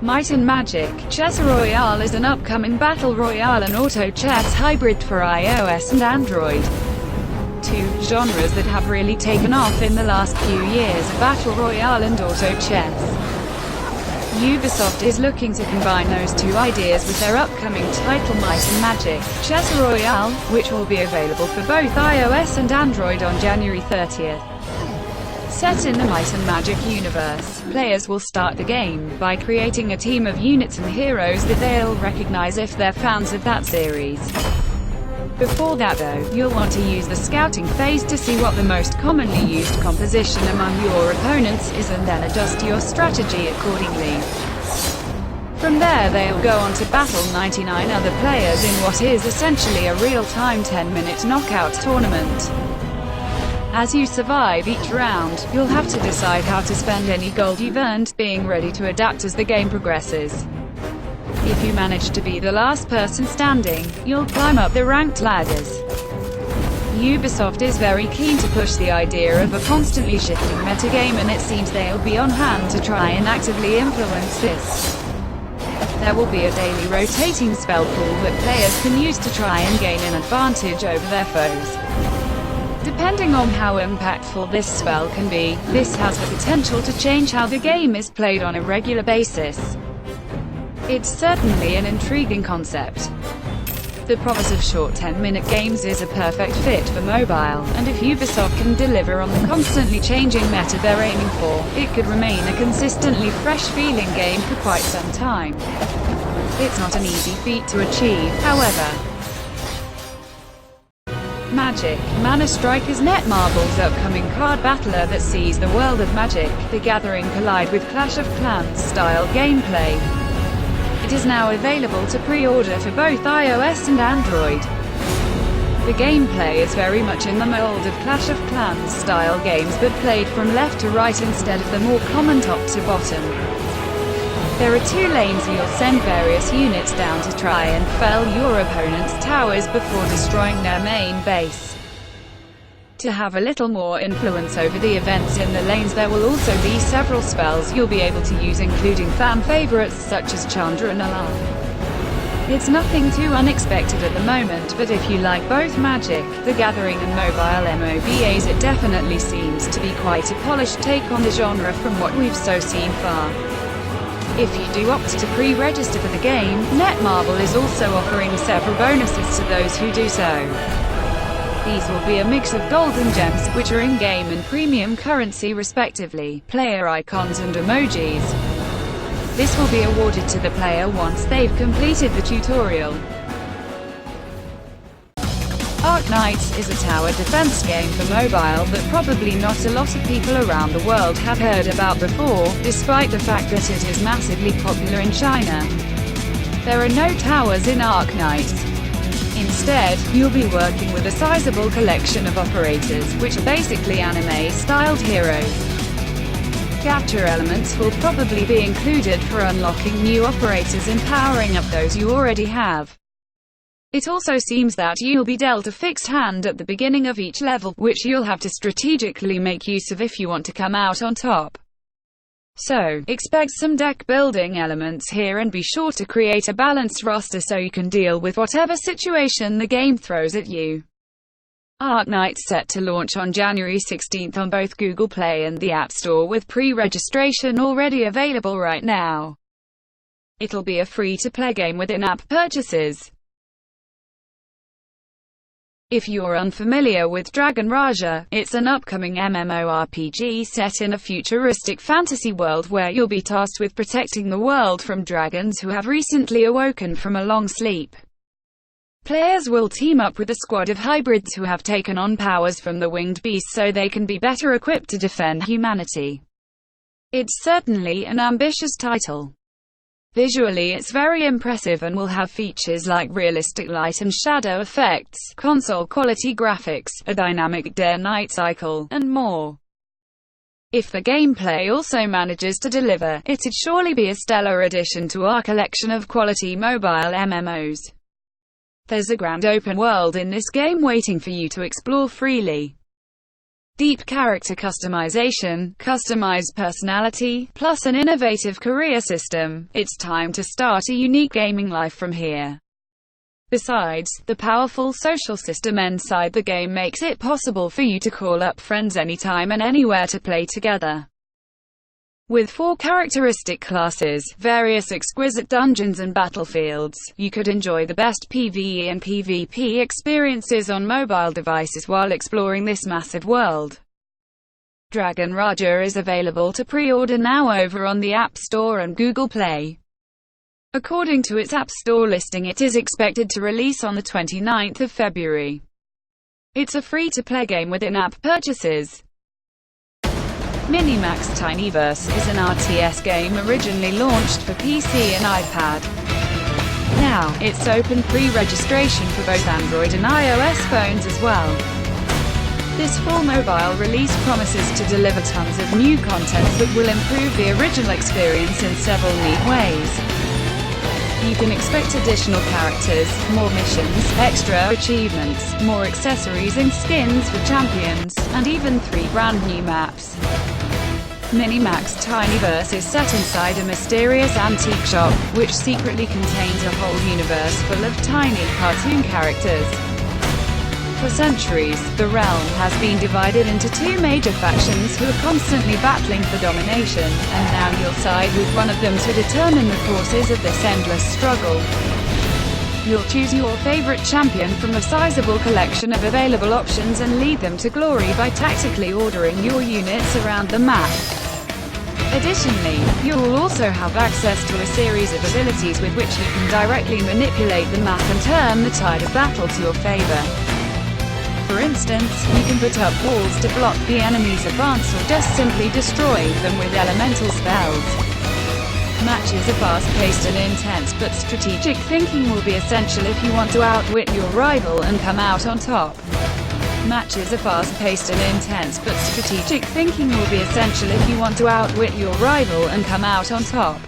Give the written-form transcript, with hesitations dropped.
Might and Magic. Chess Royale is an upcoming battle royale and auto chess hybrid for iOS and Android. Two genres that have really taken off in the last few years are battle royale and auto chess. Ubisoft is looking to combine those two ideas with their upcoming title Might and Magic. Chess Royale, which will be available for both iOS and Android on January 30th. Set in the Might and Magic universe, players will start the game by creating a team of units and heroes that they'll recognize if they're fans of that series. Before that though, you'll want to use the scouting phase to see what the most commonly used composition among your opponents is and then adjust your strategy accordingly. From there they'll go on to battle 99 other players in what is essentially a real-time 10-minute knockout tournament. As you survive each round, you'll have to decide how to spend any gold you've earned, being ready to adapt as the game progresses. If you manage to be the last person standing, you'll climb up the ranked ladders. Ubisoft is very keen to push the idea of a constantly shifting metagame, and it seems they'll be on hand to try and actively influence this. There will be a daily rotating spell pool that players can use to try and gain an advantage over their foes. Depending on how impactful this spell can be, this has the potential to change how the game is played on a regular basis. It's certainly an intriguing concept. The promise of short 10-minute games is a perfect fit for mobile, and if Ubisoft can deliver on the constantly changing meta they're aiming for, it could remain a consistently fresh-feeling game for quite some time. It's not an easy feat to achieve, however. Magic. Manastrike is NetMarble's upcoming card battler that sees the world of Magic: The Gathering collide with Clash of Clans-style gameplay. It is now available to pre-order for both iOS and Android. The gameplay is very much in the mold of Clash of Clans-style games, but played from left to right instead of the more common top to bottom. There are two lanes. You'll send various units down to try and fell your opponent's towers before destroying their main base. To have a little more influence over the events in the lanes, there will also be several spells you'll be able to use, including fan favorites such as Chandra and Alarm. It's nothing too unexpected at the moment, but if you like both Magic: The Gathering and mobile MOBAs, it definitely seems to be quite a polished take on the genre from what we've seen far. If you do opt to pre-register for the game, NetMarble is also offering several bonuses to those who do so. These will be a mix of gold and gems, which are in-game and premium currency respectively, player icons and emojis. This will be awarded to the player once they've completed the tutorial. Arknights is a tower defense game for mobile that probably not a lot of people around the world have heard about before, despite the fact that it is massively popular in China. There are no towers in Arknights. Instead, you'll be working with a sizable collection of operators, which are basically anime-styled heroes. Gacha elements will probably be included for unlocking new operators and powering up those you already have. It also seems that you'll be dealt a fixed hand at the beginning of each level, which you'll have to strategically make use of if you want to come out on top. So, expect some deck-building elements here, and be sure to create a balanced roster so you can deal with whatever situation the game throws at you. Arknights set to launch on January 16th on both Google Play and the App Store, with pre-registration already available right now. It'll be a free-to-play game with in-app purchases. If you're unfamiliar with Dragon Raja, it's an upcoming MMORPG set in a futuristic fantasy world where you'll be tasked with protecting the world from dragons who have recently awoken from a long sleep. Players will team up with a squad of hybrids who have taken on powers from the winged beasts so they can be better equipped to defend humanity. It's certainly an ambitious title. Visually it's very impressive and will have features like realistic light and shadow effects, console-quality graphics, a dynamic day-night cycle, and more. If the gameplay also manages to deliver, it'd surely be a stellar addition to our collection of quality mobile MMOs. There's a grand open world in this game waiting for you to explore freely. Deep character customization, customized personality, plus an innovative career system. It's time to start a unique gaming life from here. Besides, the powerful social system inside the game makes it possible for you to call up friends anytime and anywhere to play together. With 4 characteristic classes, various exquisite dungeons and battlefields, you could enjoy the best PvE and PvP experiences on mobile devices while exploring this massive world. Dragon Raja is available to pre-order now over on the App Store and Google Play. According to its App Store listing, it is expected to release on the 29th of February. It's a free-to-play game with in-app purchases. MINImax Tinyverse is an RTS game originally launched for PC and iPad. Now, it's open pre-registration for both Android and iOS phones as well. This full mobile release promises to deliver tons of new content that will improve the original experience in several neat ways. You can expect additional characters, more missions, extra achievements, more accessories and skins for champions, and even 3 brand new maps. MINImax Tinyverse is set inside a mysterious antique shop, which secretly contains a whole universe full of tiny cartoon characters. For centuries, the realm has been divided into 2 major factions who are constantly battling for domination, and now you'll side with one of them to determine the courses of this endless struggle. You'll choose your favorite champion from a sizable collection of available options and lead them to glory by tactically ordering your units around the map. Additionally, you'll also have access to a series of abilities with which you can directly manipulate the map and turn the tide of battle to your favor. For instance, you can put up walls to block the enemy's advance or just simply destroy them with elemental spells. Matches are fast-paced and intense, but strategic thinking will be essential if you want to outwit your rival and come out on top. Matches are fast-paced and intense, but strategic thinking will be essential if you want to outwit your rival and come out on top.